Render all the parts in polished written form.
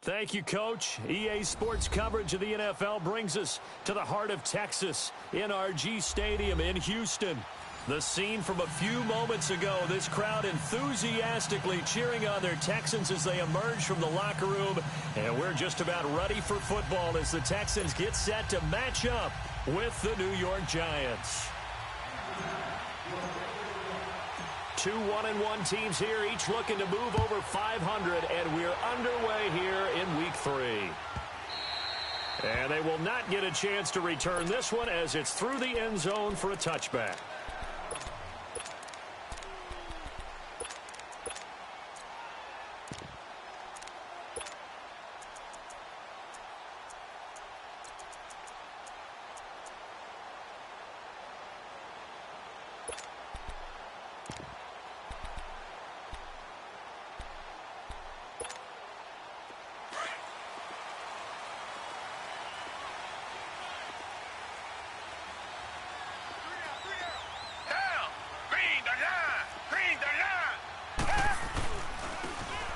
Thank you, Coach. EA Sports coverage of the NFL brings us to the heart of Texas, NRG Stadium in Houston. The scene from a few moments ago, this crowd enthusiastically cheering on their Texans as they emerge from the locker room. And we're just about ready for football as the Texans get set to match up with the New York Giants. Two 1-1 teams here, each looking to move over 500, and we're underway here in Week 3. And they will not get a chance to return this one as it's through the end zone for a touchback.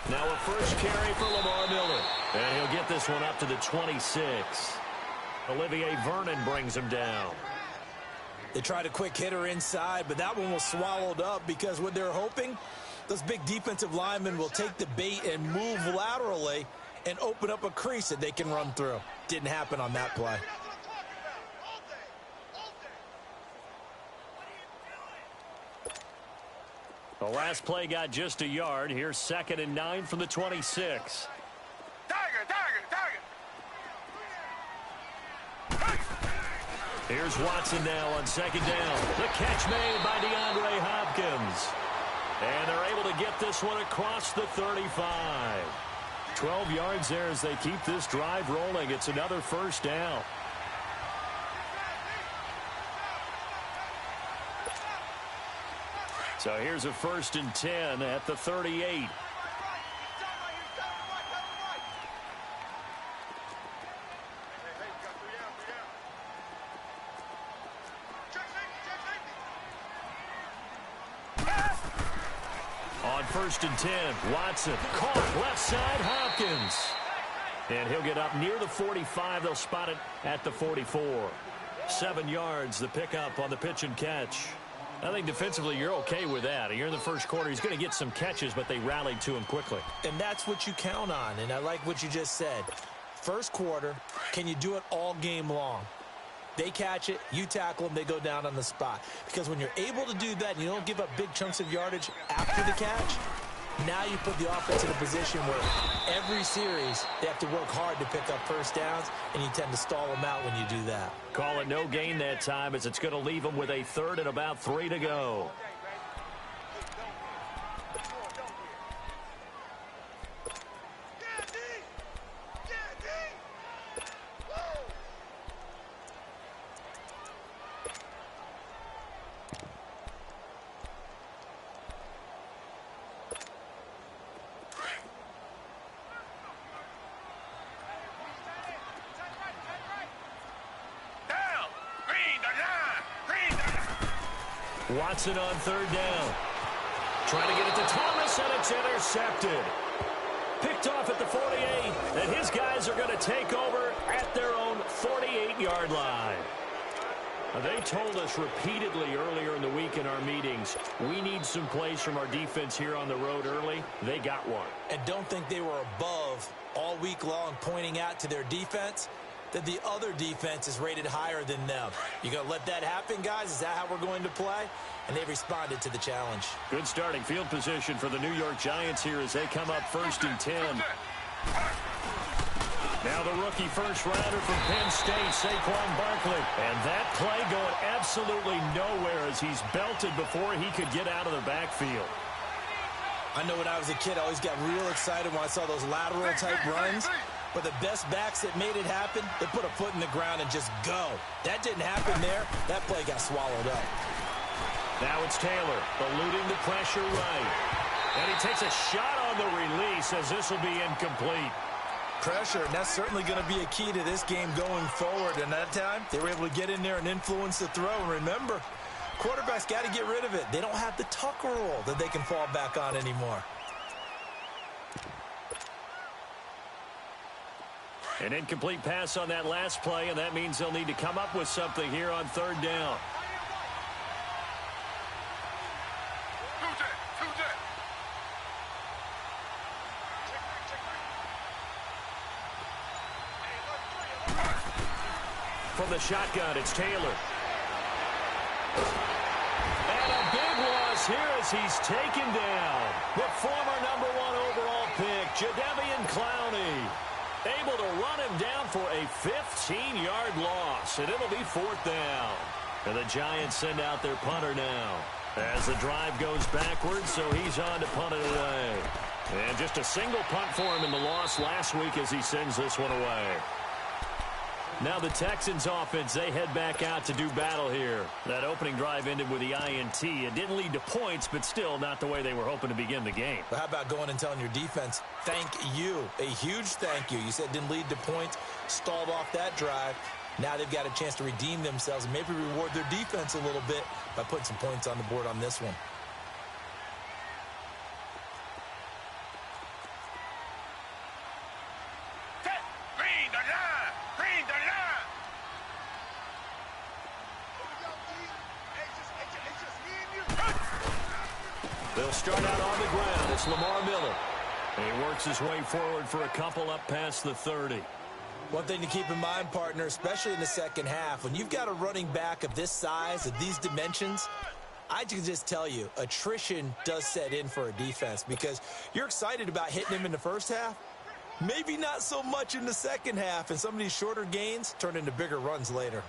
Now a first carry for Lamar Miller. And he'll get this one up to the 26. Olivier Vernon brings him down. They tried a quick hitter inside, but that one was swallowed up because what they're hoping, those big defensive linemen will take the bait and move laterally and open up a crease that they can run through. Didn't happen on that play. The last play got just a yard. Here's 2nd and 9 from the 26. Here's Watson now on 2nd down. The catch made by DeAndre Hopkins. And they're able to get this one across the 35. 12 yards there as they keep this drive rolling. It's another first down. So here's a 1st and 10 at the 38. On 1st and 10, Watson caught left side Hopkins. And he'll get up near the 45. They'll spot it at the 44. 7 yards, the pickup on the pitch and catch. I think defensively you're okay with that. You're in the first quarter. He's going to get some catches, but they rallied to him quickly. And that's what you count on, and I like what you just said. First quarter, can you do it all game long? They catch it, you tackle them, they go down on the spot. Because when you're able to do that and you don't give up big chunks of yardage after the catch, now you put the offense in a position where every series they have to work hard to pick up first downs, and you tend to stall them out when you do that. Call it no gain that time as it's going to leave them with a 3rd and about 3 to go. Watson on 3rd down. Trying to get it to Thomas, and it's intercepted. Picked off at the 48, and his guys are going to take over at their own 48-yard line. They told us repeatedly earlier in the week in our meetings, we need some plays from our defense here on the road early. They got one. And don't think they were above all week long pointing out to their defense that the other defense is rated higher than them. You going to let that happen, guys? Is that how we're going to play? And they responded to the challenge. Good starting field position for the New York Giants here as they come up 1st and 10. Now the rookie first-rounder from Penn State, Saquon Barkley. And that play going absolutely nowhere as he's belted before he could get out of the backfield. I know when I was a kid, I always got real excited when I saw those lateral-type runs. But the best backs that made it happen, they put a foot in the ground and just go. That didn't happen there. That play got swallowed up. Now it's Taylor, eluding the pressure right. And he takes a shot on the release as this will be incomplete. Pressure, and that's certainly going to be a key to this game going forward. And that time, they were able to get in there and influence the throw. And remember, quarterbacks got to get rid of it. They don't have the Tucker rule that they can fall back on anymore. An incomplete pass on that last play, and that means they'll need to come up with something here on third down. From the shotgun, it's Taylor. And a big loss here as he's taken down. The former #1 overall pick, Jadeveon Clowney, able to run him down for a 15-yard loss, and it'll be fourth down. And the Giants send out their punter now as the drive goes backwards, so he's on to punt it away. And just a single punt for him in the loss last week as he sends this one away. Now the Texans offense, they head back out to do battle here. That opening drive ended with the INT. It didn't lead to points, but still not the way they were hoping to begin the game. But how about going and telling your defense, thank you, a huge thank you. You said it didn't lead to points, stalled off that drive. Now they've got a chance to redeem themselves and maybe reward their defense a little bit by putting some points on the board on this one. They'll start out on the ground. It's Lamar Miller. And he works his way forward for a couple up past the 30. One thing to keep in mind, partner, especially in the second half, when you've got a running back of this size, of these dimensions, I can just tell you, attrition does set in for a defense because you're excited about hitting him in the first half. Maybe not so much in the second half, and some of these shorter gains turn into bigger runs later.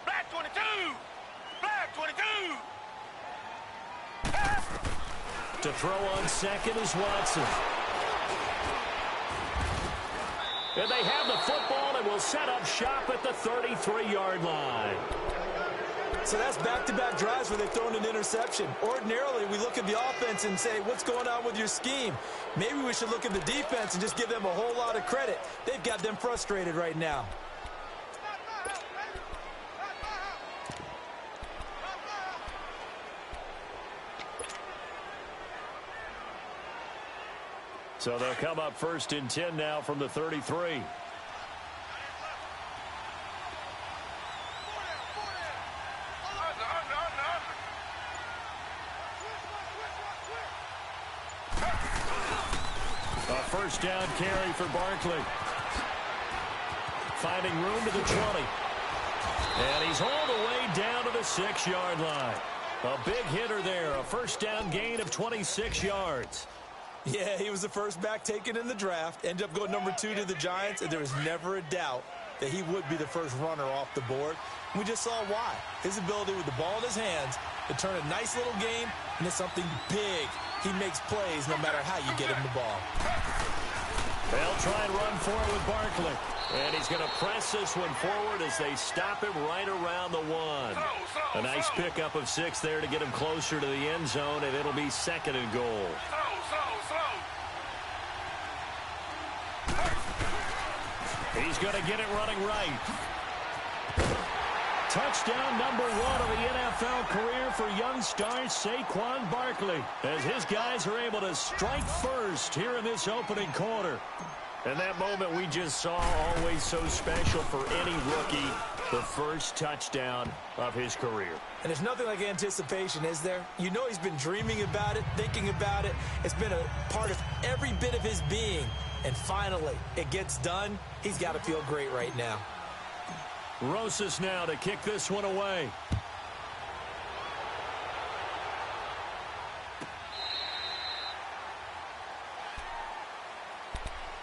Black 22! Black 22! To throw on second is Watson. And they have the football and will set up shop at the 33-yard line. So that's back-to-back drives where they've thrown an interception. Ordinarily, we look at the offense and say, what's going on with your scheme? Maybe we should look at the defense and just give them a whole lot of credit. They've got them frustrated right now. So they'll come up first and 10 now from the 33. A first down carry for Barkley. Finding room to the 20. And he's all the way down to the 6-yard line. A big hitter there. A first down gain of 26 yards. Yeah, he was the first back taken in the draft. Ended up going number 2 to the Giants, and there was never a doubt that he would be the first runner off the board. We just saw why. His ability with the ball in his hands to turn a nice little game into something big. He makes plays no matter how you get him the ball. They'll try and run forward with Barkley. And he's going to press this one forward as they stop him right around the 1. A nice pickup of 6 there to get him closer to the end zone, and it'll be second and goal. He's going to get it running right. Touchdown number 1 of the NFL career for young star Saquon Barkley, as his guys are able to strike first here in this opening quarter. And that moment we just saw, always so special for any rookie, the first touchdown of his career. And there's nothing like anticipation, is there? You know he's been dreaming about it, thinking about it. It's been a part of every bit of his being. And finally, it gets done. He's got to feel great right now. Rosas now to kick this one away.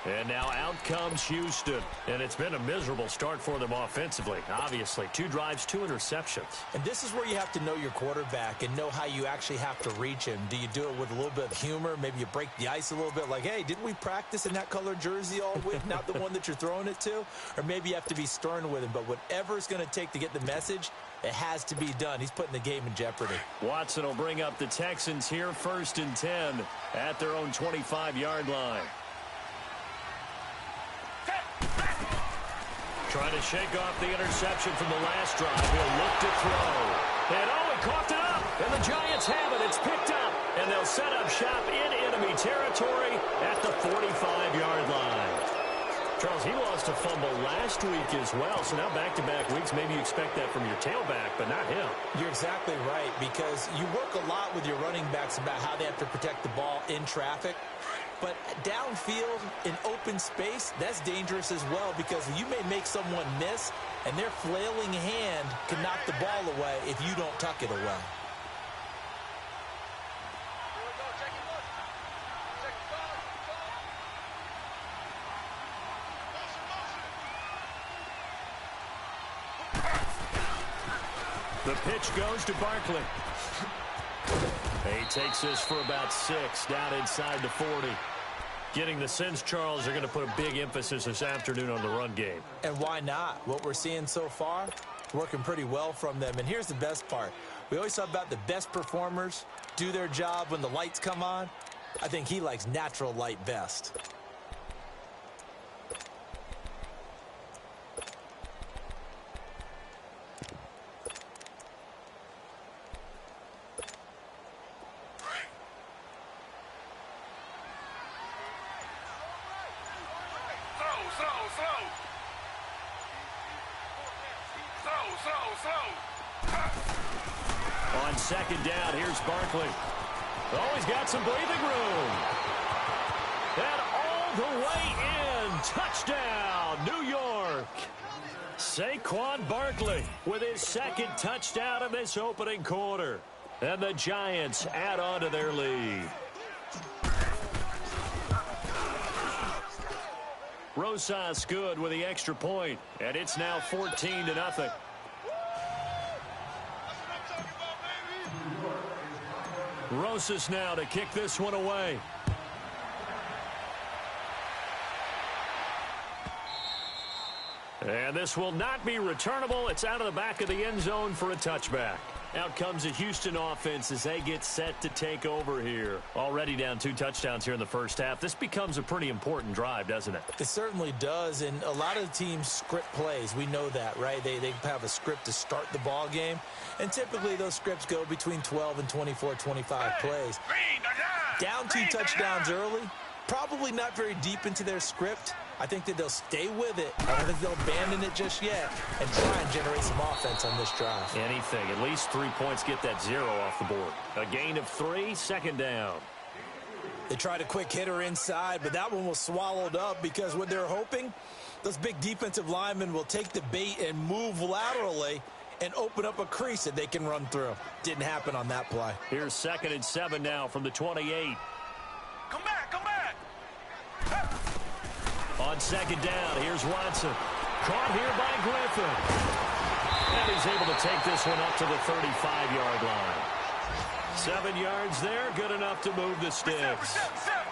And now out comes Houston. And it's been a miserable start for them offensively. Obviously, 2 drives, 2 interceptions. And this is where you have to know your quarterback and know how you actually have to reach him. Do you do it with a little bit of humor? Maybe you break the ice a little bit like, hey, didn't we practice in that color jersey all week? Not the one that you're throwing it to? Or maybe you have to be stern with him. But whatever it's going to take to get the message, it has to be done. He's putting the game in jeopardy. Watson will bring up the Texans here first and 10 at their own 25-yard line. Trying to shake off the interception from the last drive. He'll look to throw. And he coughed it up. And the Giants have it. It's picked up. And they'll set up shop in enemy territory at the 45-yard line. Charles, he lost a fumble last week as well, so now back-to-back weeks, maybe you expect that from your tailback, but not him. You're exactly right, because you work a lot with your running backs about how they have to protect the ball in traffic. But downfield, in open space, that's dangerous as well, because you may make someone miss, and their flailing hand can knock the ball away if you don't tuck it away. The pitch goes to Barkley. He takes this for about 6, down inside the 40. Getting the sense, Charles, are going to put a big emphasis this afternoon on the run game. And why not? What we're seeing so far, working pretty well from them. And here's the best part. We always talk about the best performers do their job when the lights come on. I think he likes natural light best. On second down, here's Barkley. Oh, he's got some breathing room. And all the way in. Touchdown, New York. Saquon Barkley with his second touchdown in this opening quarter. And the Giants add on to their lead. Rosas good with the extra point, and it's now 14-0. Rosas now to kick this one away. And this will not be returnable. It's out of the back of the end zone for a touchback. Out comes the Houston offense as they get set to take over here. Already down 2 touchdowns here in the first half. This becomes a pretty important drive, doesn't it? It certainly does, and a lot of the teams script plays. We know that, right? They have a script to start the ball game, and typically those scripts go between 12 and 24, 25 plays. Down 2 touchdowns early, probably not very deep into their script. I think that they'll stay with it. I don't think they'll abandon it just yet and try and generate some offense on this drive. Anything. At least 3 points, get that 0 off the board. A gain of 3, second down. They tried a quick hitter inside, but that one was swallowed up because what they're hoping, those big defensive linemen will take the bait and move laterally and open up a crease that they can run through. Didn't happen on that play. Here's 2nd and 7 now from the 28. Come back, come back. On second down, here's Watson. Caught here by Griffin. And he's able to take this one up to the 35-yard line. 7 yards there, good enough to move the sticks.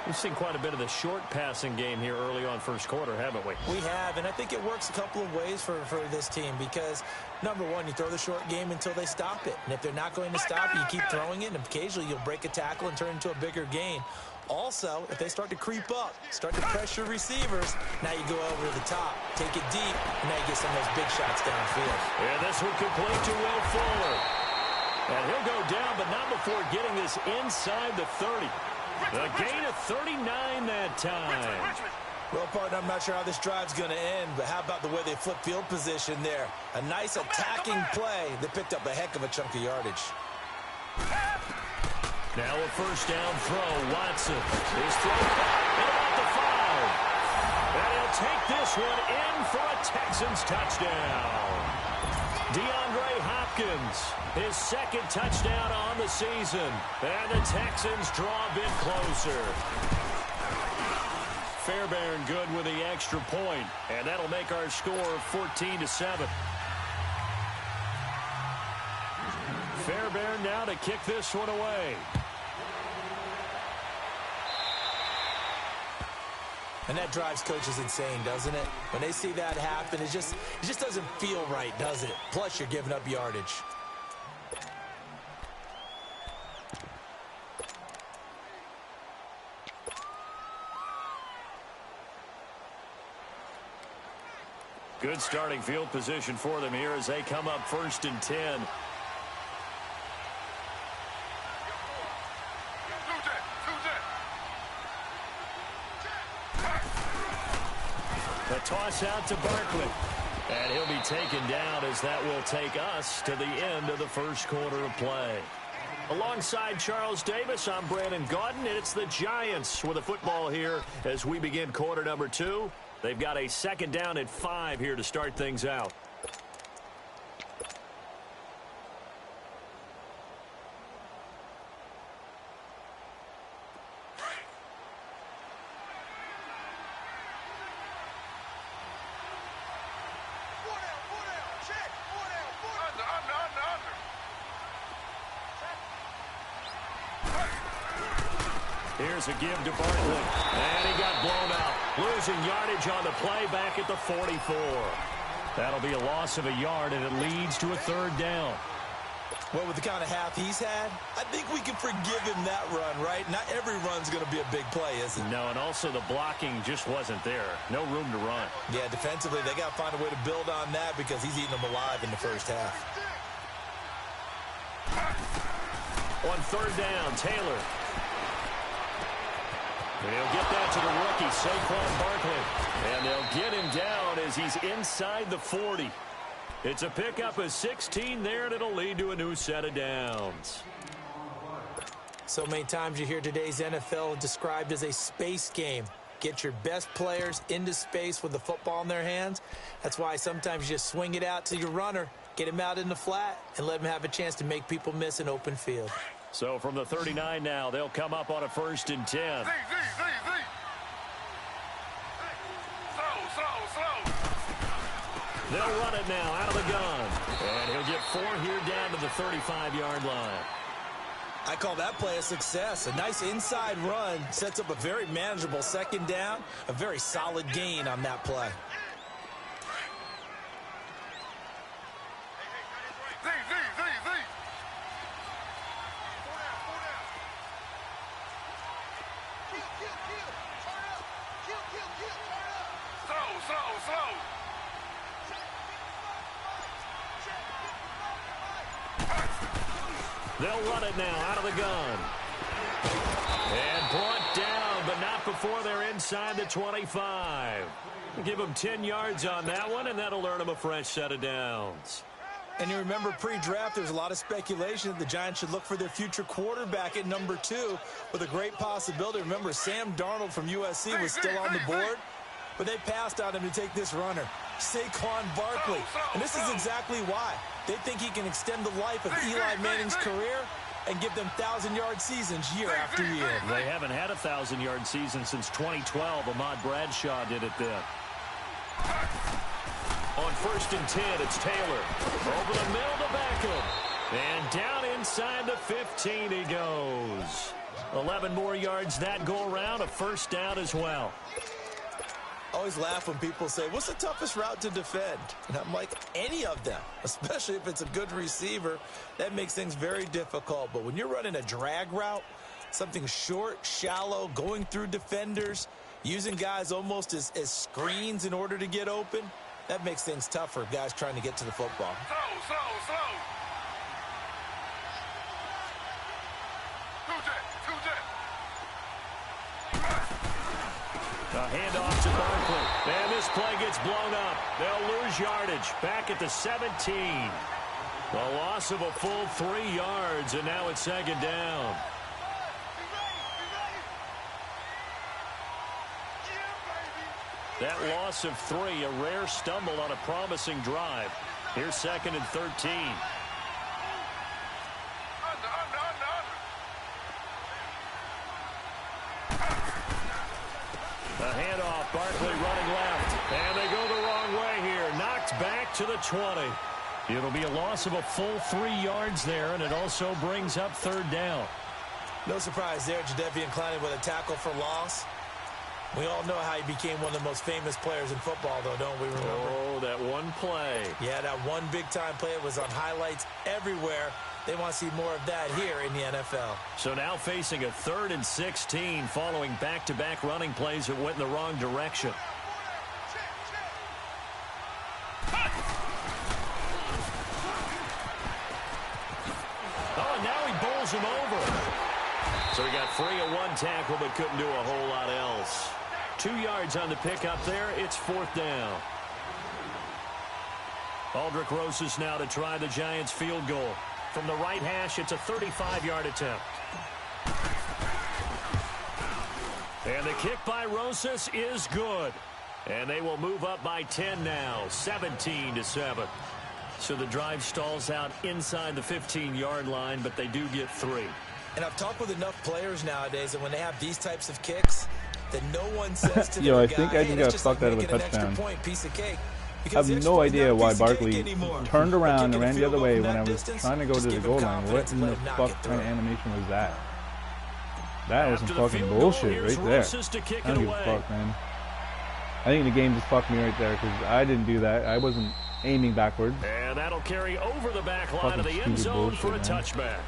We've seen quite a bit of the short passing game here early on first quarter, haven't we? We have, and I think it works a couple of ways for this team because, number one, you throw the short game until they stop it. And if they're not going to stop it, you keep throwing it, and occasionally you'll break a tackle and turn into a bigger gain. Also, if they start to creep up, start to pressure receivers, now you go over to the top, take it deep, and now you get some of those big shots downfield. And this one complete to Will Fuller. And he'll go down, but not before getting this inside the 30. A gain of 39 that time. Well, partner, I'm not sure how this drive's going to end, but how about the way they flip field position there? A nice attacking play that picked up a heck of a chunk of yardage. Now a first down throw. Watson is thrown at about the 5. And he'll take this one in for a Texans touchdown. DeAndre Hopkins, his 2nd touchdown on the season. And the Texans draw a bit closer. Fairbairn good with the extra point. And that'll make our score 14-7. Fairbairn now to kick this one away. And that drives coaches insane, doesn't it? When they see that happen, it just doesn't feel right, does it? Plus, you're giving up yardage. Good starting field position for them here as they come up 1st and 10. A toss out to Barkley. And he'll be taken down as that will take us to the end of the first quarter of play. Alongside Charles Davis, I'm Brandon Gaudin, and it's the Giants with the football here as we begin quarter number 2. They've got a second down and 5 here to start things out. Here's a give to Barkley. And he got blown out. Losing yardage on the play back at the 44. That'll be a loss of a yard, and it leads to a third down. Well, with the kind of half he's had, I think we can forgive him that run, right? Not every run's going to be a big play, is it? No, and also the blocking just wasn't there. No room to run. Yeah, defensively, they got to find a way to build on that because he's eating them alive in the first half. On third down, Taylor. And he'll get that to the rookie, Saquon Barkley. And they'll get him down as he's inside the 40. It's a pickup of 16 there, and it'll lead to a new set of downs. So many times you hear today's NFL described as a space game. Get your best players into space with the football in their hands. That's why sometimes you just swing it out to your runner, get him out in the flat, and let him have a chance to make people miss an open field. So from the 39 now, they'll come up on a 1st and 10. They'll run it now out of the gun. And he'll get 4 here down to the 35-yard line. I call that play a success. A nice inside run sets up a very manageable second down. A very solid gain on that play. They'll run it now out of the gun. And brought down, but not before they're inside the 25. Give them 10 yards on that one, and that'll earn them a fresh set of downs. And you remember pre-draft, there's a lot of speculation that the Giants should look for their future quarterback at number 2 with a great possibility. Remember, Sam Darnold from USC was still on the board, but they passed on him to take this runner, Saquon Barkley. And this is exactly why. They think he can extend the life of Eli Manning's career and give them 1,000-yard seasons year after year. They haven't had a 1,000-yard season since 2012. Ahmad Bradshaw did it then. On 1st and 10, it's Taylor. Over the middle to Beckham. And down inside the 15 he goes. 11 more yards that go around, a first down as well. I always laugh when people say, what's the toughest route to defend? And I'm like, any of them, especially if it's a good receiver. That makes things very difficult. But when you're running a drag route, something short, shallow, going through defenders, using guys almost as screens in order to get open, that makes things tough for guys trying to get to the football. Slow. A handoff to Barkley. And this play gets blown up. They'll lose yardage back at the 17. A loss of a full 3 yards, and now it's second down. That loss of 3, a rare stumble on a promising drive. Here's 2nd and 13. A handoff, Barkley running left. And they go the wrong way here. Knocked back to the 20. It'll be a loss of a full 3 yards there, and it also brings up third down. No surprise there, Jadeveon Clowney with a tackle for loss. We all know how he became one of the most famous players in football, though, don't we remember? Oh, that one play. Yeah, that one big-time play. It was on highlights everywhere. They want to see more of that here in the NFL. So now facing a 3rd and 16 following back-to-back running plays that went in the wrong direction. Oh, and now he bowls him over. So he got free of one tackle but couldn't do a whole lot else. 2 yards on the pickup there. It's 4th down. Aldrich Rosas now to try the Giants field goal. From the right hash, it's a 35-yard attempt. And the kick by Rosas is good. And they will move up by 10 now, 17-7. So the drive stalls out inside the 15-yard line, but they do get 3. And I've talked with enough players nowadays that when they have these types of kicks, that no one says to Yo, their I think guy, I hey, just got fucked out of a touchdown. Piece of cake. I have no idea why Barkley turned around and ran the other way when I was trying to go to the goal line. What in the fuck kind of animation was that? That was some fucking bullshit right there. I don't give a fuck, man. I think the game just fucked me right there because I didn't do that. I wasn't aiming backwards. And that'll carry over the back line of the end zone for a touchback.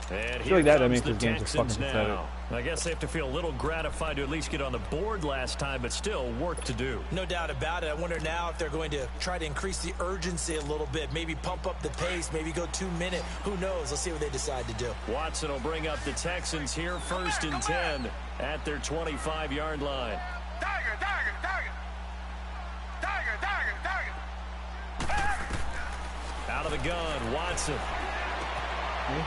And I feel like that makes this game just fucking pathetic. I guess they have to feel a little gratified to at least get on the board last time, but still work to do. No doubt about it. I wonder now if they're going to try to increase the urgency a little bit, maybe pump up the pace, maybe go 2-minute. Who knows? Let's see what they decide to do. Watson will bring up the Texans here, 1st and 10 at their 25-yard line. Tiger, tiger, tiger. Tiger, tiger, tiger. Out of the gun, Watson.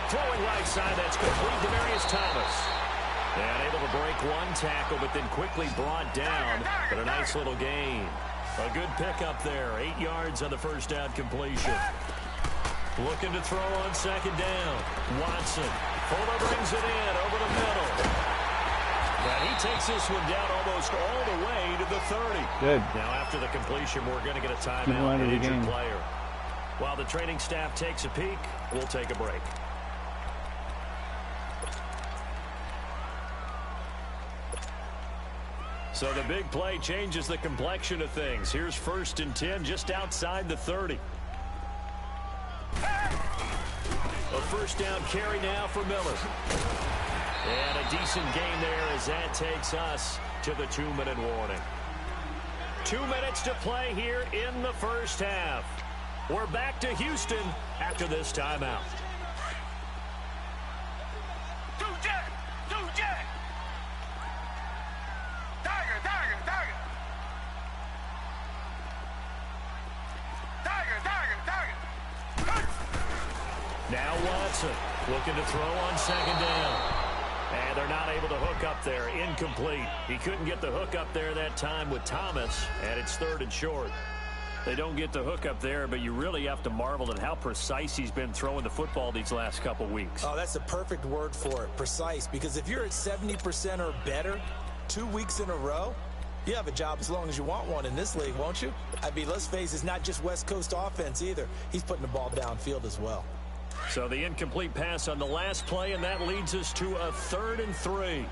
Throwing right side, that's complete to Demarius Thomas. And able to break one tackle, but then quickly brought down. But a nice little gain. A good pickup there. 8 yards on the first down completion. Looking to throw on 2nd down. Watson. Fuller brings it in over the middle. And he takes this one down almost all the way to the 30. Good. Now after the completion, we're going to get a timeout and injured player. While the training staff takes a peek, we'll take a break. So the big play changes the complexion of things. Here's 1st and 10 just outside the 30. A first down carry now for Miller. And a decent gain there as that takes us to the 2-minute warning. 2 minutes to play here in the first half. We're back to Houston after this timeout. Two jet. Tiger, tiger, tiger. Tiger, tiger, tiger. Now Watson looking to throw on 2nd down. And they're not able to hook up there. Incomplete. He couldn't get the hook up there that time with Thomas, and it's 3rd and short. They don't get the hook up there, but you really have to marvel at how precise he's been throwing the football these last couple weeks. Oh, that's the perfect word for it, precise, because if you're at 70% or better 2 weeks in a row, you have a job as long as you want one in this league, won't you? I mean, let's face it, it's not just West Coast offense either. He's putting the ball downfield as well. So the incomplete pass on the last play, and that leads us to a 3rd and 3.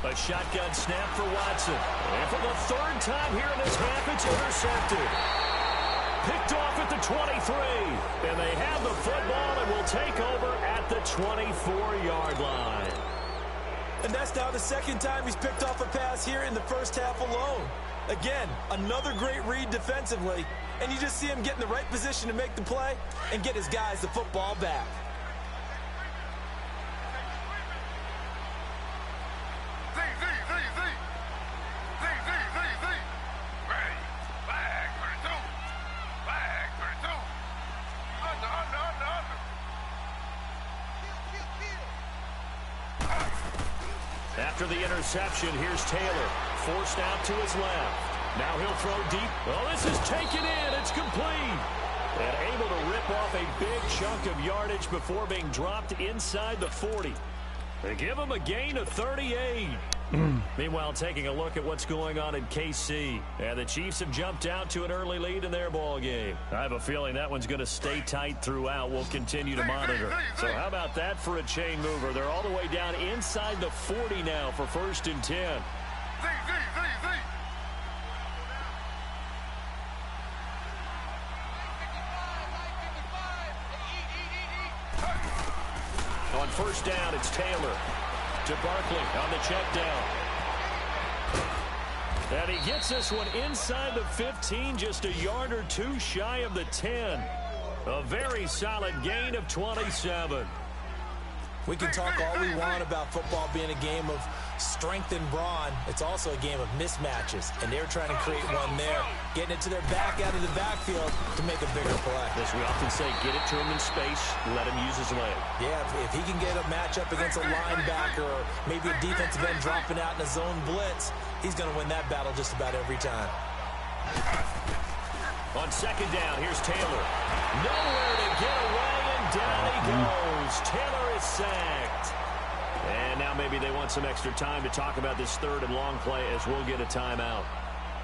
A shotgun snap for Watson. And for the 3rd time here in this half, it's intercepted. Picked off at the 23. And they have the football and will take over at the 24-yard line. And that's now the 2nd time he's picked off a pass here in the first half alone. Again, another great read defensively. And you just see him get in the right position to make the play and get his guys the football back. After the interception, here's Taylor. Forced out to his left. Now he'll throw deep. Oh, this is taken in. It's complete. And able to rip off a big chunk of yardage before being dropped inside the 40. They give him a gain of 38. Meanwhile, taking a look at what's going on in KC. And the Chiefs have jumped out to an early lead in their ball game. I have a feeling that one's going to stay tight throughout. We'll continue to monitor. So how about that for a chain mover? They're all the way down inside the 40 now for 1st and 10. On 1st down, it's Taylor to Barkley on the check down. And he gets this one inside the 15, just a yard or two shy of the 10. A very solid gain of 27. We can talk all we want about football being a game of strength and brawn. It's also a game of mismatches, and they're trying to create one there, getting it to their back out of the backfield to make a bigger play. As we often say, get it to him in space, let him use his leg. Yeah, if he can get a matchup against a linebacker or maybe a defensive end dropping out in a zone blitz, he's going to win that battle just about every time. On second down, here's Taylor. Nowhere to get away, and down he goes. Taylor is sacked. And now maybe they want some extra time to talk about this third and long play as we'll get a timeout.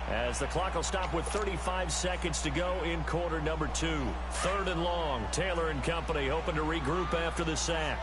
As the clock will stop with 35 seconds to go in quarter number 2. Third and long, Taylor and company hoping to regroup after the sack.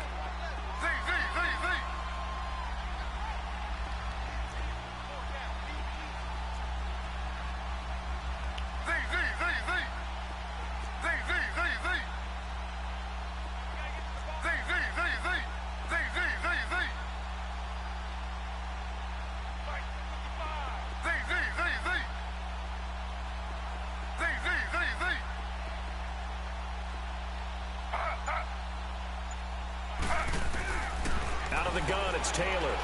Out of the gun, it's Taylor.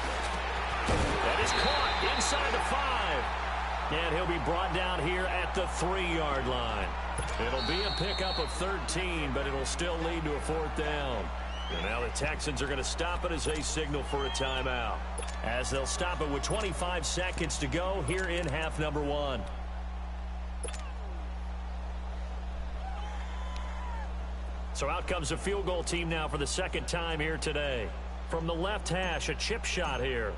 That is caught inside the 5. And he'll be brought down here at the 3-yard line. It'll be a pickup of 13, but it'll still lead to a 4th down. And now the Texans are going to stop it as they signal for a timeout. As they'll stop it with 25 seconds to go here in half number 1. So out comes the field goal team now for the second time here today. From the left hash, a chip shot here.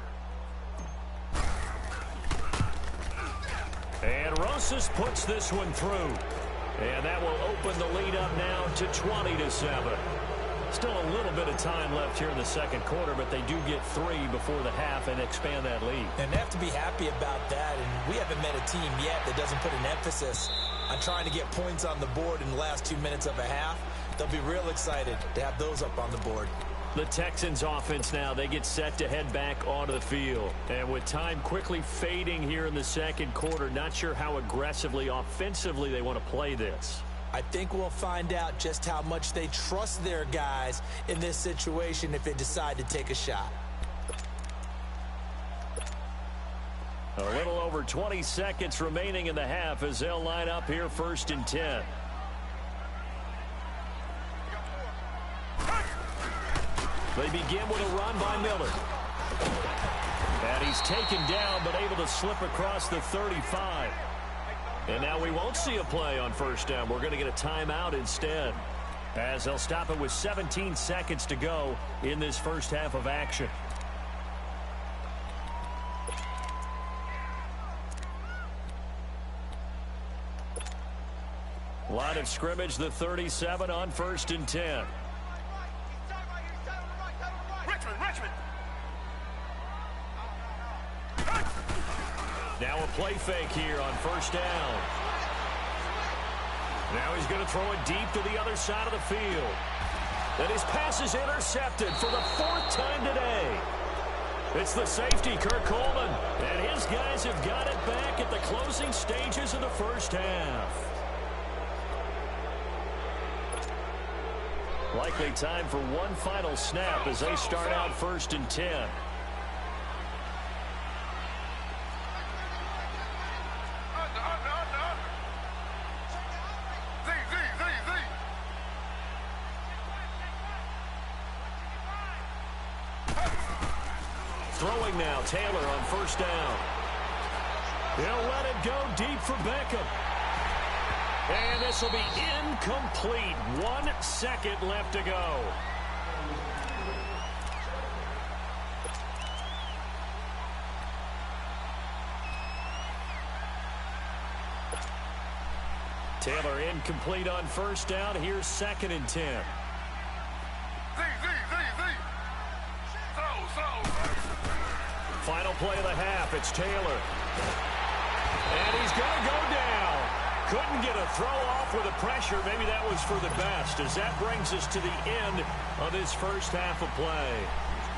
And Rosas puts this one through. And that will open the lead up now to 20-7. Still a little bit of time left here in the second quarter, but they do get 3 before the half and expand that lead. And they have to be happy about that. And we haven't met a team yet that doesn't put an emphasis on trying to get points on the board in the last 2 minutes of a half. They'll be real excited to have those up on the board. The Texans offense now, they get set to head back onto the field. And with time quickly fading here in the second quarter, not sure how aggressively, offensively they want to play this. I think we'll find out just how much they trust their guys in this situation if they decide to take a shot. A little over 20 seconds remaining in the half as they'll line up here 1st and 10. They begin with a run by Miller. And he's taken down but able to slip across the 35. And now we won't see a play on 1st down. We're going to get a timeout instead. As they'll stop it with 17 seconds to go in this first half of action. Line of scrimmage, the 37 on 1st and 10. Now a play fake here on 1st down. Now he's going to throw it deep to the other side of the field. And his pass is intercepted for the 4th time today. It's the safety, Kirk Coleman. And his guys have got it back at the closing stages of the first half. Likely time for one final snap as they start out 1st and 10. Throwing now, Taylor on 1st down. He'll let it go deep for Beckham. And this will be incomplete. 1 second left to go. Taylor incomplete on 1st down. Here's 2nd and 10. Final play of the half. It's Taylor. And he's going to go down. Couldn't get a throw off with the pressure. Maybe that was for the best, as that brings us to the end of this first half of play.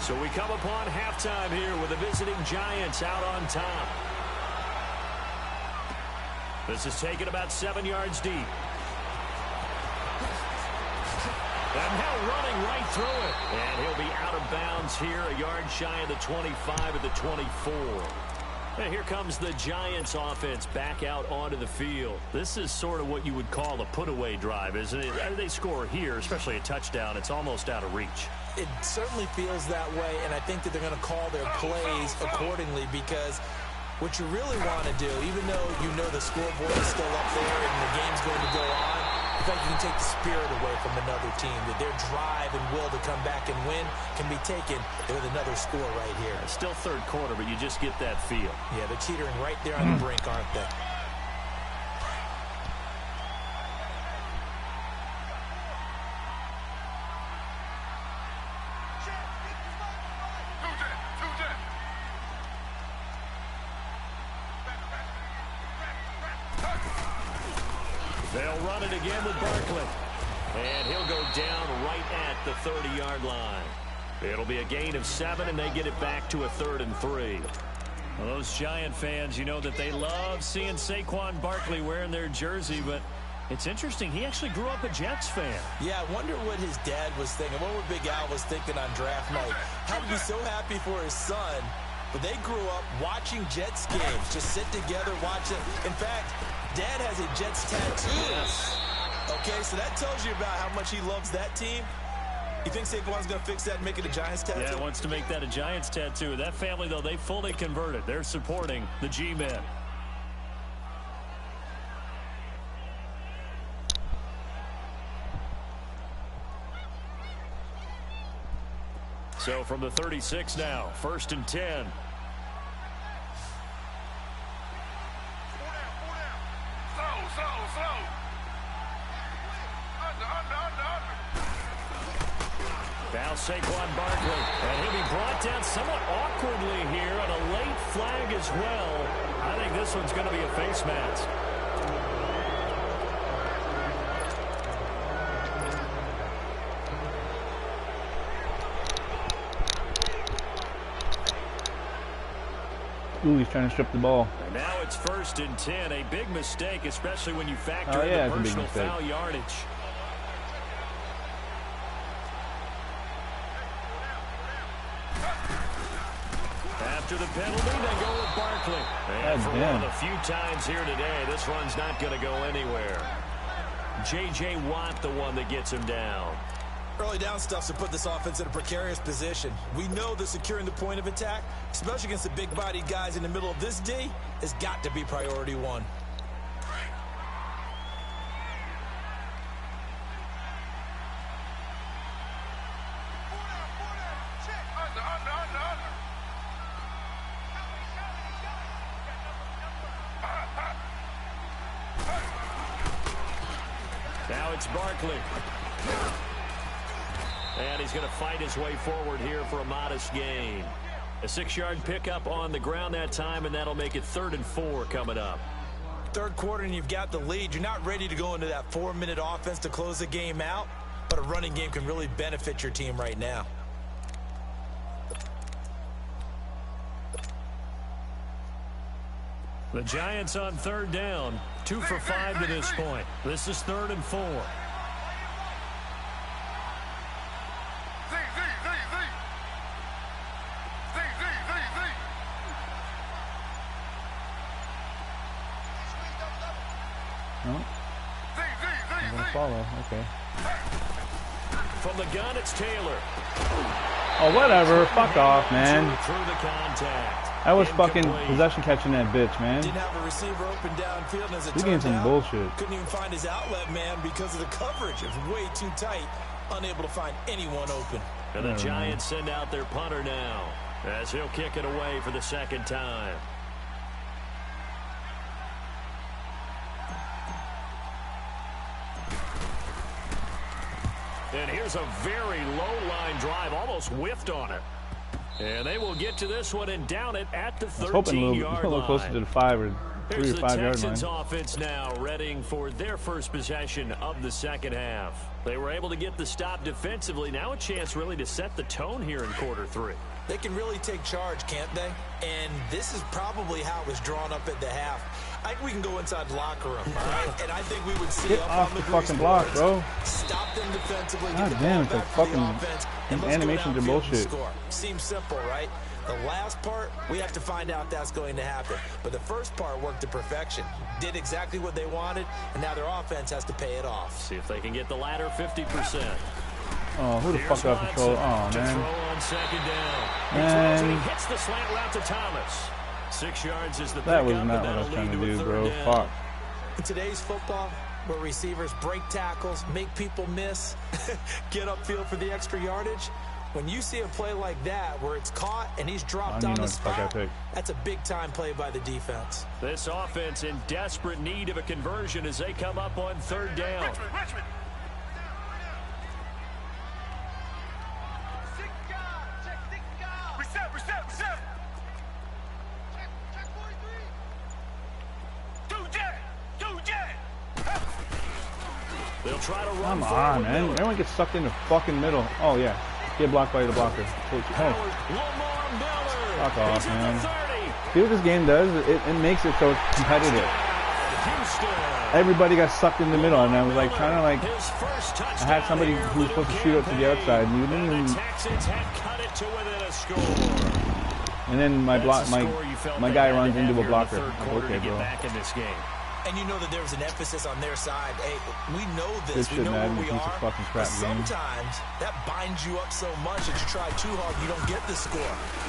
So we come upon halftime here with the visiting Giants out on top. This is taken about 7 yards deep. And now running right through it. And he'll be out of bounds here, a yard shy of the 25 at the 24. And here comes the Giants offense back out onto the field. This is sort of what you would call a put-away drive, isn't it? They score here, especially a touchdown. It's almost out of reach. It certainly feels that way, and I think that they're going to call their plays accordingly because what you really want to do, even though you know the scoreboard is still up there and the game's going to go on, I think you can take the spirit away from another team, that their drive and will to come back and win can be taken with another score right here. It's still third quarter, but you just get that feel. Yeah, they're teetering right there on the brink, aren't they? They'll run it again with Barkley. And he'll go down right at the 30-yard line. It'll be a gain of 7, and they get it back to a 3rd and 3. Well, those Giant fans, you know that they love seeing Saquon Barkley wearing their jersey, but it's interesting. He actually grew up a Jets fan. Yeah, I wonder what his dad was thinking. What Big Al was thinking on draft night. Had to be so happy for his son. But they grew up watching Jets games. Just sit together, watch it. In fact, Dad has a Jets tattoo. Yes. Okay, so that tells you about how much he loves that team. You think Saquon's going to fix that and make it a Giants tattoo? Yeah, wants to make that a Giants tattoo. That family, though, they fully converted. They're supporting the G-Men. So from the 36 now, 1st and 10. Now Saquon Barkley, and he'll be brought down somewhat awkwardly here on a late flag as well. I think this one's going to be a face mask. Ooh, he's trying to strip the ball. And now it's 1st and 10, a big mistake, especially when you factor in the personal foul yardage. After the penalty, they go with Barkley. And for one of the few times here today, this run's not going to go anywhere. J.J. Watt, the one that gets him down. Early down stuff's to put this offense in a precarious position. We know that securing the point of attack, especially against the big-bodied guys in the middle of this D, has got to be priority one. Now it's Barkley. And he's going to fight his way forward here for a modest gain. A 6-yard pickup on the ground that time, and that'll make it 3rd and 4 coming up. Third quarter, and you've got the lead. You're not ready to go into that 4-minute offense to close the game out, but a running game can really benefit your team right now. The Giants on 3rd down, 2 for 5 to this point. This is 3rd and 4. I'm going to follow. Okay. From the gun, it's Taylor. Oh, whatever. Fuck off, man. Through the contact. I was fucking possession catching that bitch, man. Didn't have a receiver open downfield, and as it turned out, bullshit. Couldn't even find his outlet man because of the coverage. It was way too tight, unable to find anyone open. And the Giants send out their punter now, as he'll kick it away for the 2nd time. And here's a very low-line drive, almost whiffed on it. And they will get to this one and down it at the 13-yard line. A little closer to the 5 or Here's 3 the or 5 yard Texans line. offense now, readying for their first possession of the second half. They were able to get the stop defensively. Now a chance really to set the tone here in quarter 3. They can really take charge, can't they? And this is probably how it was drawn up at the half. I think we can go inside the locker room, all right? And I think we would see Get up off on the the fucking block, bro. Stop them defensively. God damn, it's a fucking animations and bullshit. Seems simple, right? The last part, we have to find out if that's going to happen. But the first part worked to perfection. Did exactly what they wanted, and now their offense has to pay it off. See if they can get the latter 50%. Oh, who the fuck got control? Oh, man. On second down. Man. He hits the slant route to Thomas. 6 yards is the That was pickup, not and what I was that'll trying to lead do, a bro. third down. Fuck. In today's football, where receivers break tackles, make people miss, get upfield for the extra yardage, when you see a play like that where it's caught and he's dropped on the spot, that's a big-time play by the defense. This offense in desperate need of a conversion as they come up on third down. Richmond. Reset. Two jet. They'll try to run. Come on, man. Everyone gets sucked in the fucking middle. Oh, yeah. Get blocked by the blocker. Oh. Fuck off, man. See what this game does? It makes it so it's competitive. Everybody got sucked in the middle, and I was like trying to like. I had somebody who was supposed to shoot up to the outside, and you didn't even. And then my guy runs into a blocker. Like, okay, bro. And you know that there's an emphasis on their side. Hey, we know this. We know Madden, where we are. Fucking crap but sometimes that binds you up so much that you try too hard, you don't get the score.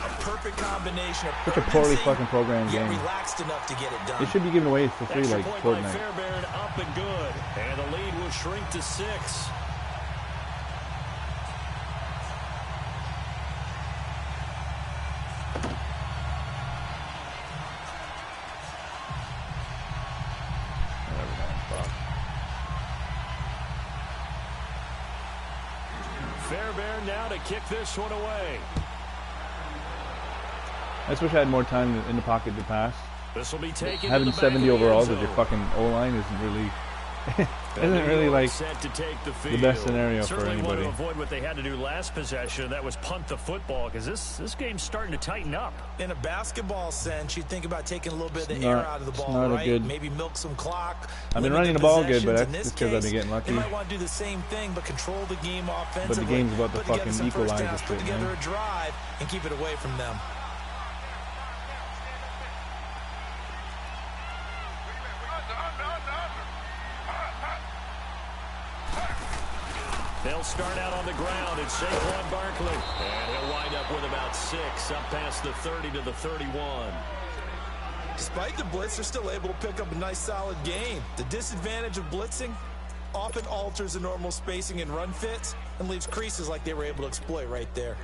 A perfect combination of such a poorly fucking programmed game. Relaxed enough to get it done. It should be given away for free like Fortnite. Fairbairn up and good, and the lead will shrink to 6. Fairbairn now to kick this one away. I just wish I had more time in the pocket to pass. This will be taken. Having 70 overalls as your fucking O-line isn't really like the best scenario for anybody. Want to avoid what they had to do last possession. That was punt the football, because this game's starting to tighten up. In a basketball sense, you think about taking a little bit of the air out of the ball, right? Maybe milk some clock. I've been running the ball good, but that's just because I've been getting lucky. They might want to do the same thing, but control the game offensively. But the game's about to fucking equalize this put shit, together man. a drive and keep it away from them. They'll start out on the ground. It's Saquon Barkley. And he'll wind up with about 6, up past the 30 to the 31. Despite the blitz, they're still able to pick up a nice, solid gain. The disadvantage of blitzing often alters the normal spacing and run fits and leaves creases like they were able to exploit right there.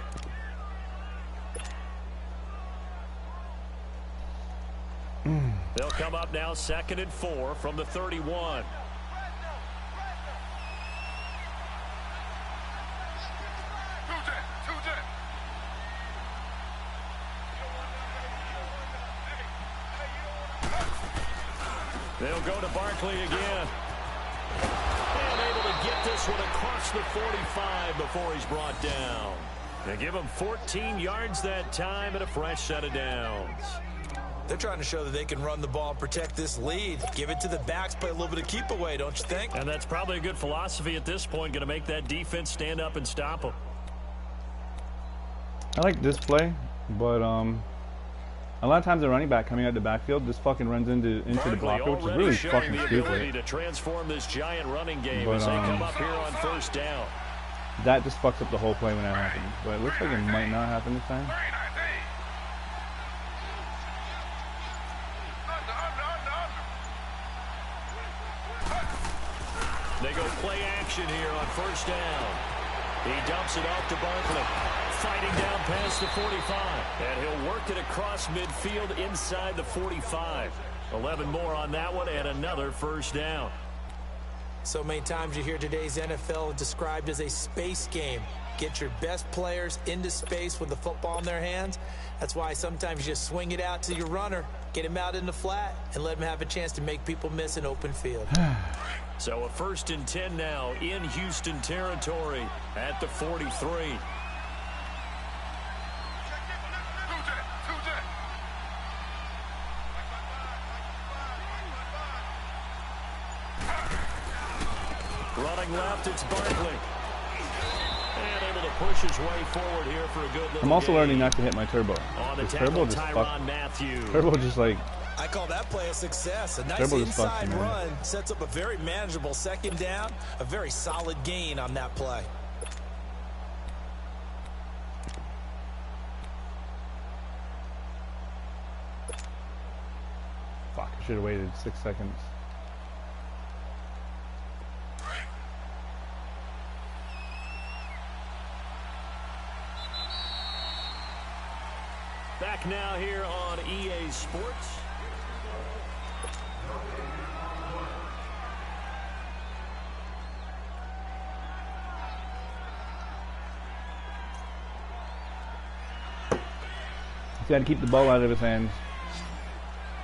They'll come up now 2nd and 4 from the 31. They'll go to Barkley again. And able to get this one across the 45 before he's brought down. They give him 14 yards that time and a fresh set of downs. They're trying to show that they can run the ball and protect this lead. Give it to the backs, play a little bit of keep away, don't you think? And that's probably a good philosophy at this point, going to make that defense stand up and stop them. I like this play, but a lot of times the running back coming out the backfield just fucking runs into the blocker, which is really fucking stupid. To transform this giant running game as they come up here on first down. That just fucks up the whole play when that happens. But it looks like it might not happen this time. They go play action here on first down. He dumps it off to Barkley. Fighting down past the 45. And he'll work it across midfield inside the 45. 11 more on that one and another first down. So many times you hear today's NFL described as a space game. Get your best players into space with the football in their hands. That's why sometimes you just swing it out to your runner, get him out in the flat, and let him have a chance to make people miss an open field. So a 1st and 10 now in Houston territory at the 43. Running left, it's Barkley. And able to push his way forward here for a good little I'm also gain. learning not to hit my turbo. On the Turbo just Turbo just like... I call that play a success. A nice Turbo just inside me, run sets up a very manageable 2nd down. A very solid gain on that play. Fuck, I should have waited 6 seconds. Back now here on EA Sports. He's got to keep the ball out of his hands.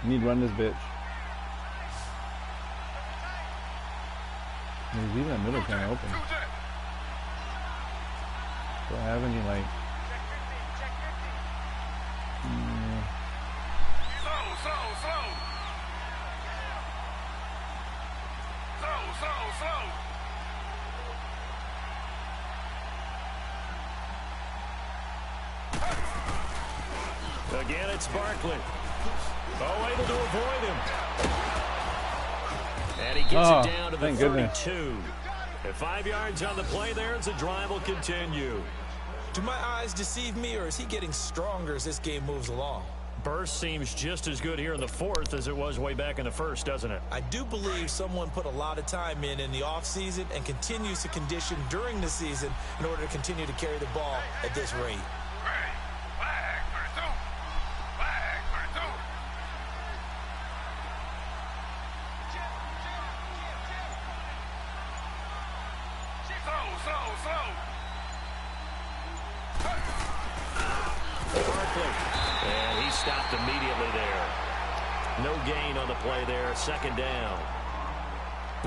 You need to run this bitch. He's leaving the middle kind of open. Do I have any like... Again, it's Barkley. Oh, able to avoid him. And he gets it down to the 32. At 5 yards on the play there, as the drive will continue. Do my eyes deceive me, or is he getting stronger as this game moves along? Burst seems just as good here in the 4th as it was way back in the 1st, doesn't it? I do believe someone put a lot of time in the offseason and continues to condition during the season in order to continue to carry the ball at this rate. And he stopped immediately there. No gain on the play there. 2nd down.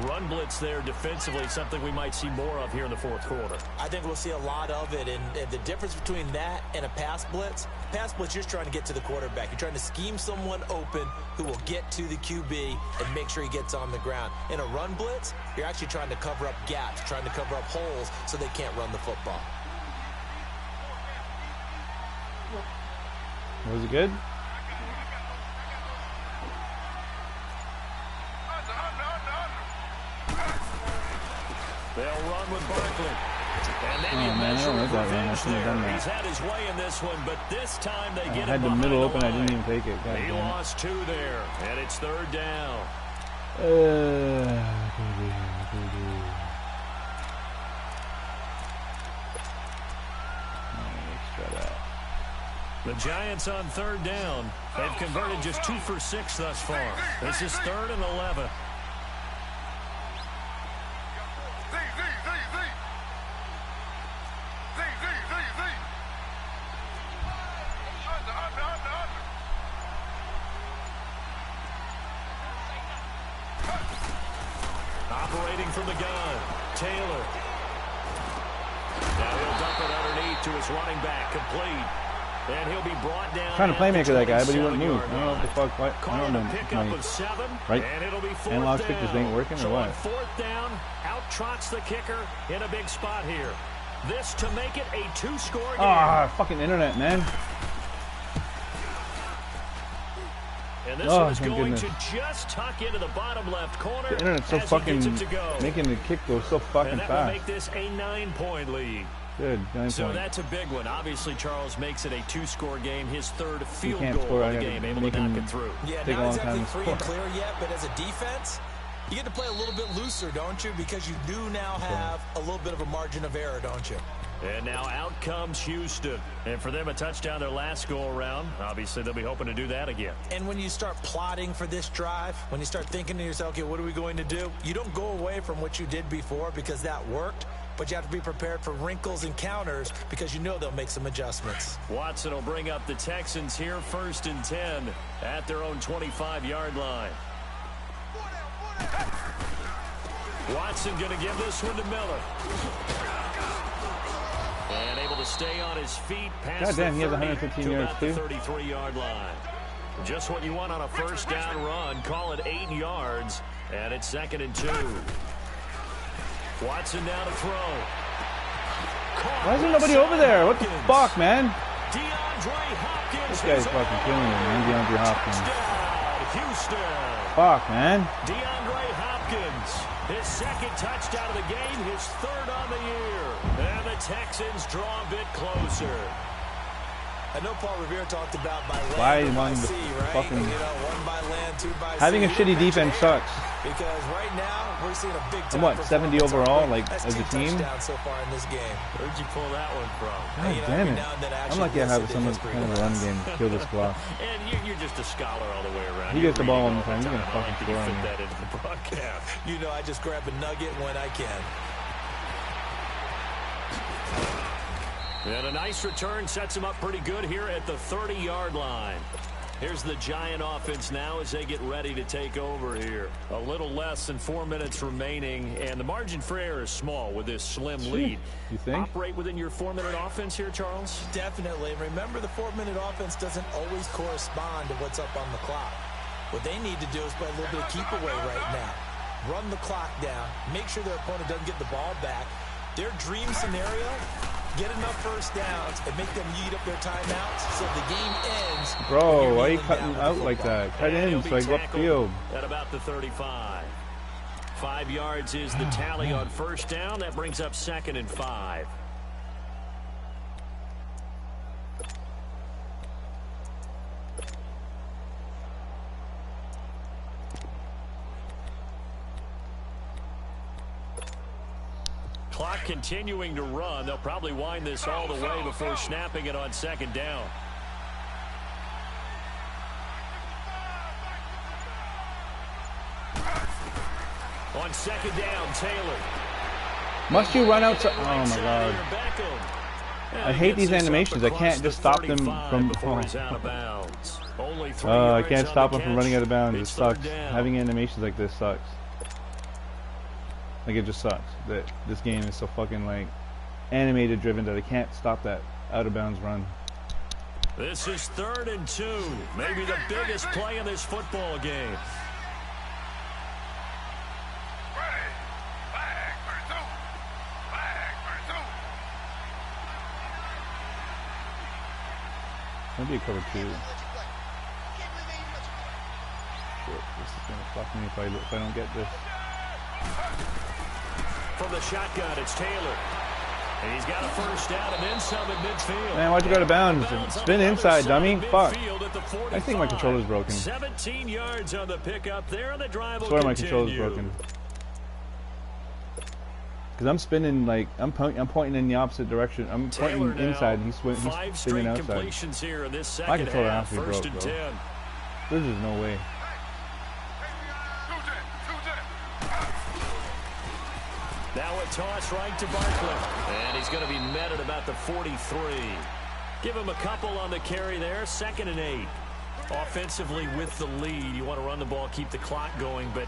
Run blitz there defensively, something we might see more of here in the 4th quarter. I think we'll see a lot of it, and the difference between that and a pass blitz, you're just trying to get to the quarterback. You're trying to scheme someone open who will get to the QB and make sure he gets on the ground. In a run blitz, you're actually trying to cover up gaps, trying to cover up holes so they can't run the football. Was it good? They'll run with Barkley. And then oh man, I don't like that run. I shouldn't have done that. He's had his way in this one, but this time they get I had the middle open. I didn't even take it. God he damn. lost 2 there, and it's 3rd down. The Giants on 3rd down. They've converted just 2 for 6 thus far. This is 3rd and 11. Operating from the gun, Taylor. Now he'll dump it underneath to his running back, complete. And he'll be brought down. Trying to playmaker that guy, but he wouldn't move. I don't know what the fuck. I don't know. My right and it'll be analog stick just ain't working or what? 4th down, out trots the kicker in a big spot here. This to make it a 2-score game. Ah, fucking internet, man. And this one is going to just tuck into the bottom left corner. The internet's so fucking making the kick go so fucking and that fast. will make this a 9-point lead. Good, 9 So points. that's a big one. Obviously, Charles makes it a 2-score game. His 3rd field can't goal score. of the game, able to knock it through. Yeah, Take a not long exactly time to free score. and clear yet, but as a defense, you get to play a little bit looser, don't you? Because you do now have a little bit of a margin of error, don't you? And now out comes Houston. And for them, a touchdown their last go-around. Obviously, they'll be hoping to do that again. And when you start plotting for this drive, when you start thinking to yourself, okay, what are we going to do? You don't go away from what you did before because that worked. but you have to be prepared for wrinkles and counters because you know they'll make some adjustments. Watson will bring up the Texans here, 1st and 10 at their own 25-yard line. Watson going to give this one to Miller. And able to stay on his feet past God damn, he has the 115 yards too. 33-yard line. Just what you want on a first down run. Call it 8 yards, and it's 2nd and 2. Watson down to throw. Why isn't nobody over there? What the fuck, man? DeAndre Hopkins. This guy's fucking killing me, man. DeAndre Hopkins. Houston. Fuck, man. DeAndre Hopkins. His 2nd touchdown of the game, his 3rd on the year. And the Texans draw a bit closer. I know Paul Revere talked about by land and by sea, right? Fucking, you know, 1 by land, 2 by sea. Having a shitty defense sucks. Because right now, we're seeing a big time. What, 70 overall, like, as a team? So far in this game. Where'd you pull that one from? God damn it. I'm lucky I have some kind of a run game to kill this clock. And you're just a scholar all the way around. He gets the ball all the time. He's going to fucking score on me. That into the broadcast. You know, I just grab a nugget when I can. And a nice return sets him up pretty good here at the 30-yard line. Here's the Giant offense now as they get ready to take over here. A little less than 4 minutes remaining, and the margin for error is small with this slim lead. You think? Operate within your 4-minute offense here, Charles? Definitely. Remember, the 4-minute offense doesn't always correspond to what's up on the clock. What they need to do is play a little bit of keep away right now. Run the clock down. Make sure their opponent doesn't get the ball back. Their dream scenario, get enough first downs and make them eat up their timeouts so the game ends. Bro, why are you cutting out like that? Cut in so I go upfield. At about the 35. 5 yards is the tally on first down. That brings up 2nd and 5. Clock continuing to run. They'll probably wind this all the way before snapping it on 2nd down. On 2nd down, Taylor. Must you run outside? Oh my god. I hate these animations. I can't just stop them from. I can't stop them from running out of bounds. It sucks. Having animations like this sucks. Like, it just sucks that this game is so fucking, like, animated driven that I can't stop that out of bounds run. This is 3rd and 2. Maybe the biggest play in this football game. Maybe a cover 2. Shit, this is gonna fuck me if I don't get this. From the shotgun, it's Taylor. And he's got a first down and then some at midfield. Man, why'd you go to bounds? Spin inside, dummy. Fuck. I think my controller's broken. 17 yards on the pickup there, and the drive will I swear my continue. controller's broken. Because I'm spinning, like, I'm pointing in the opposite direction. I'm pointing inside, and he's spinning outside. Here in this My controller has to be first broke, and bro. 10. There's just no way. Now a toss right to Barkley. And he's going to be met at about the 43. Give him a couple on the carry there. 2nd and 8. Offensively with the lead, you want to run the ball, keep the clock going, but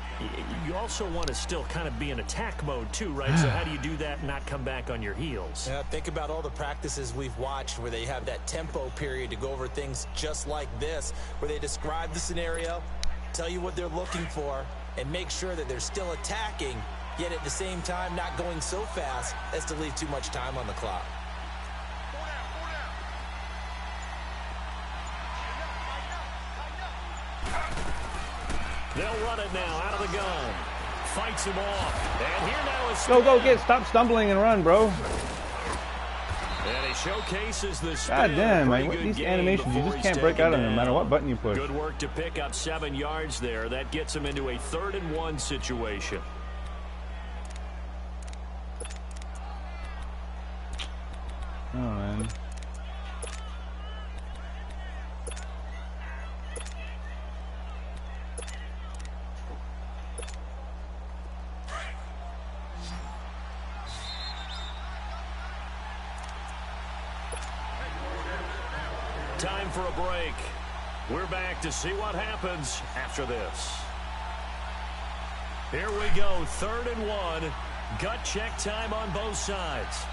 you also want to still kind of be in attack mode too, right? So how do you do that and not come back on your heels? Yeah, think about all the practices we've watched where they have that tempo period to go over things just like this, where they describe the scenario, tell you what they're looking for, and make sure that they're still attacking, yet at the same time not going so fast as to leave too much time on the clock. They'll run it now out of the gun. Fights him off. And here now is Go, stop stumbling and run, bro. And he showcases the spin. God damn, man. These animations, you just can't break out of them no matter what button you push. Good work to pick up 7 yards there. That gets him into a 3rd and 1 situation. Oh, man. Time for a break. We're back to see what happens after this. Here we go, 3rd and 1. Gut check time on both sides.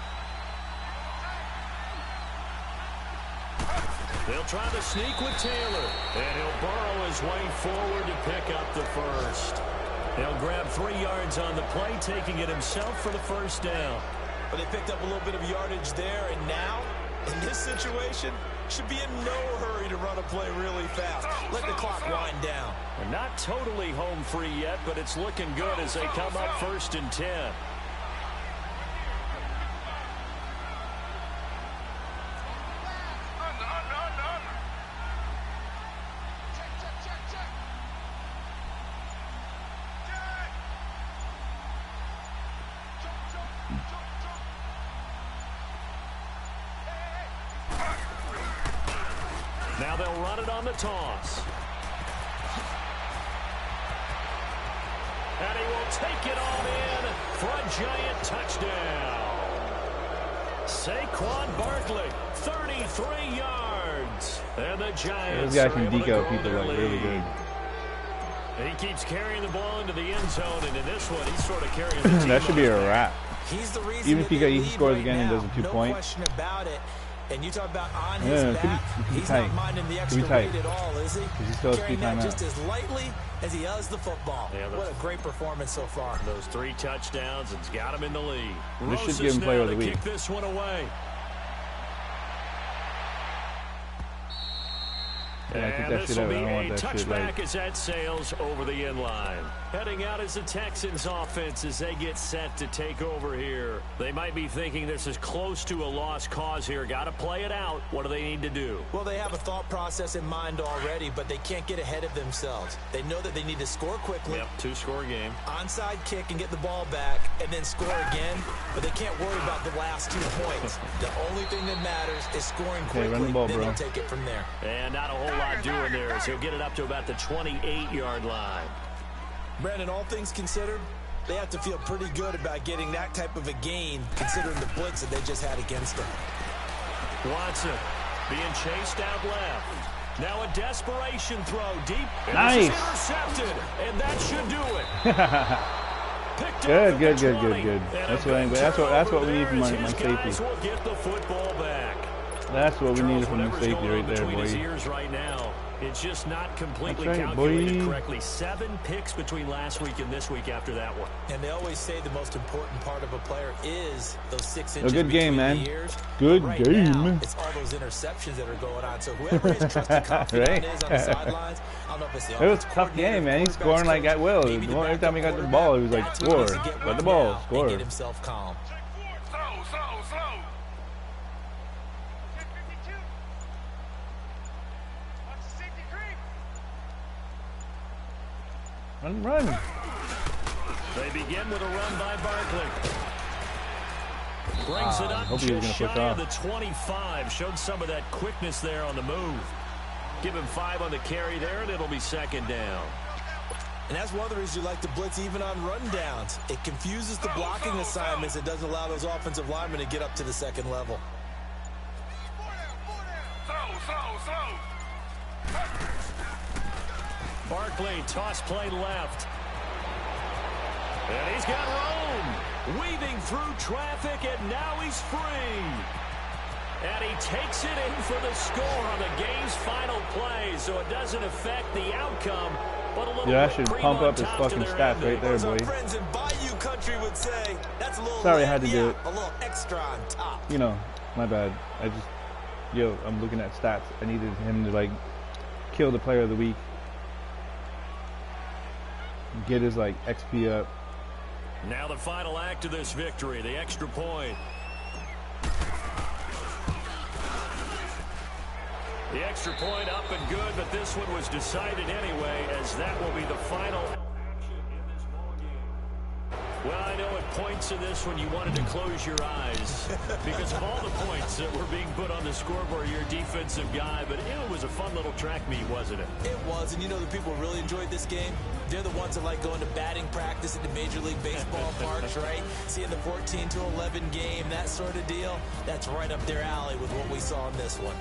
They'll try to sneak with Taylor, and he'll burrow his way forward to pick up the first. He'll grab 3 yards on the play, taking it himself for the first down. But they picked up a little bit of yardage there, and now, in this situation, should be in no hurry to run a play really fast. Let the clock wind down. They're not totally home free yet, but it's looking good as they come up 1st and 10. Now they'll run it on the toss. And he will take it on in for a giant touchdown. Saquon Barkley, 33 yards. And the Giants Those guys can deke out people like really good. And he keeps carrying the ball into the end zone, and in this one, he's sort of carrying the team. That should be a wrap. He's the reason even if he scores again and does a 2-point. No question about it. And you talk about on his back, he's tight. not minding the extra weight at all, is he? He's still carrying that just as lightly as he does the football. Yeah, what a great performance so far. Those 3 touchdowns, it's got him in the lead. This should give him player of the week. Kick this one away. Yeah, I think that should have. I don't want that shit. Touchback as that sails over the end line. Heading out is the Texans offense as they get set to take over here. They might be thinking this is close to a lost cause here. Got to play it out. What do they need to do? Well, they have a thought process in mind already, but they can't get ahead of themselves. They know that they need to score quickly. Yep, 2-score game. Onside kick and get the ball back and then score again, but they can't worry about the last 2 points. The only thing that matters is scoring quickly. Run the ball, then bro. they'll take it from there. And not a whole lot doing there as he'll get it up to about the 28-yard line. Brandon, all things considered, they have to feel pretty good about getting that type of a gain considering the blitz that they just had against them. Watson being chased out left. Now a desperation throw deep. Nice. Intercepted, and that should do it. Good. That's what we need from my safety. Will get the football back. That's what we needed from the safety right there, boy. His ears right now. It's just not completely calculated correctly. 7 picks between last week and this week after that one. And they always say the most important part of a player is those 6 inches. A good game, man. Ears. Good right game. Now, it's all those interceptions that are going on. So whoever his trusted confidant is on the sidelines, I don't know if it's the it was a tough game, man. He's scoring like at will. Every time he got the ball, he was like, score. Got the ball, score. Get himself calm. Run. They begin with a run by Barkley. Brings it up just shy of the 25. Showed some of that quickness there on the move. Give him 5 on the carry there, and it'll be 2nd down. And that's one of the reasons you like to blitz even on run downs. It confuses the blocking assignments. It doesn't allow those offensive linemen to get up to the 2nd level. Barkley, toss play left. And he's got room. Weaving through traffic, and now he's free. And he takes it in for the score on the game's final play, so it doesn't affect the outcome. But a little yeah, I should pump up his fucking stats right there, boy. Friends in Bayou country would say, that's a little sorry, I had to do it. A little extra on top. You know, my bad. I'm looking at stats. I needed him to, like, kill the player of the week. Get his, like, XP up. Now the final act of this victory, the extra point. The extra point up and good, but this one was decided anyway, as that will be the final action in this ballgame. Well, I know at points in this one you wanted to close your eyes because of all the points that were being put on the scoreboard. You're a defensive guy, but it was a fun little track meet, wasn't it? It was, and you know the people really enjoyed this game? They're the ones that like going to batting practice at the Major League Baseball parks, right? Seeing the 14-11 game, that sort of deal. That's right up their alley with what we saw in this one.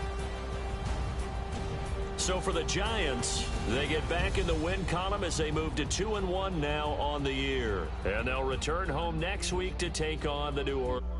So for the Giants, they get back in the win column as they move to 2-1 now on the year. And they'll return home next week to take on the New Orleans.